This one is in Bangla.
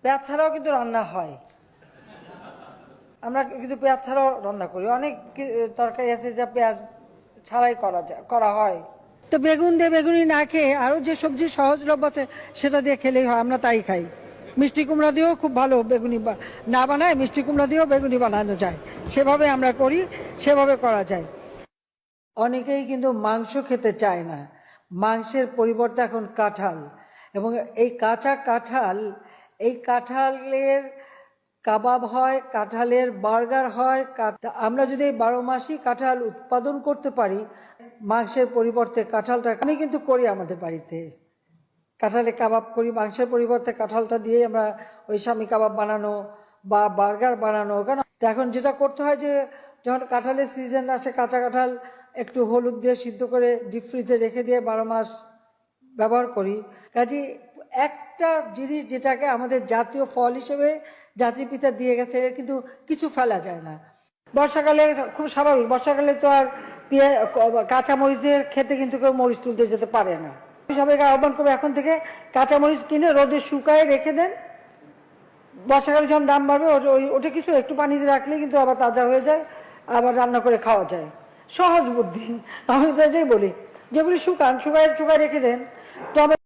পেঁয়াজ ছাড়াও কিন্তু রান্না হয়, আমরা কিন্তু পেঁয়াজ ছাড়াও রান্না করি। অনেক তরকারি আছে যা পেঁয়াজ ছাড়াই করা হয়। তো বেগুন দিয়ে বেগুনি না খেয়ে আরো যে সবজি সহজলভ্য আছে সেটা দিয়ে খেলেই হয়, আমরা তাই খাই। মিষ্টি কুমড়া দিয়েও খুব ভালো বেগুনি না বানায়, মিষ্টি কুমড়া দিয়েও বেগুনি বানানো যায়, সেভাবে আমরা করি, সেভাবে করা যায়। অনেকেই কিন্তু মাংস খেতে চায় না, মাংসের পরিবর্তে এখন কাঁঠাল, এবং এই কাঁচা কাঁঠাল, এই কাঁঠালের কাবাব হয়, কাঁঠালের বার্গার হয়। আমরা যদি এই 12 মাসই কাঁঠাল উৎপাদন করতে পারি, মাংসের পরিবর্তে কাঁঠালটা, আমি কিন্তু করি আমাদের বাড়িতে, কাঁঠালে কাবাব করি, মাংসের পরিবর্তে কাঁঠালটা দিয়ে আমরা ওই স্বামী কাবাব বানানো বা বার্গার বানানো। কারণ এখন যেটা করতে হয় যে যখন কাঁঠালের সিজন আসে, কাঁচা কাঁঠাল একটু হলুদ দিয়ে সিদ্ধ করে ডিপ ফ্রিজে রেখে দিয়ে 12 মাস ব্যবহার করি। কাজে একটা জিনিস যেটাকে আমাদের জাতীয় ফল হিসেবে জাতির পিতা দিয়ে গেছে, কিন্তু কিছু ফেলা যায় না। বর্ষাকালে খুব স্বাভাবিক, বর্ষাকালে তো আর কাঁচা মরিচের খেতে কিন্তু কেউ মরিচ তুলতে যেতে পারে না। সবাইকে আহ্বান করবো এখন থেকে কাঁচা মরিচ কিনে রোদে শুকায় রেখে দেন, বর্ষাকালে যখন দাম বাড়বে ওটা কিছু একটু পানিতে রাখলে কিন্তু আবার তাজা হয়ে যায়, আবার রান্না করে খাওয়া যায়। সহজ বুদ্ধি, আমি তো এটাই বলি, যেগুলি শুকায় রেখে দেন। টমেটো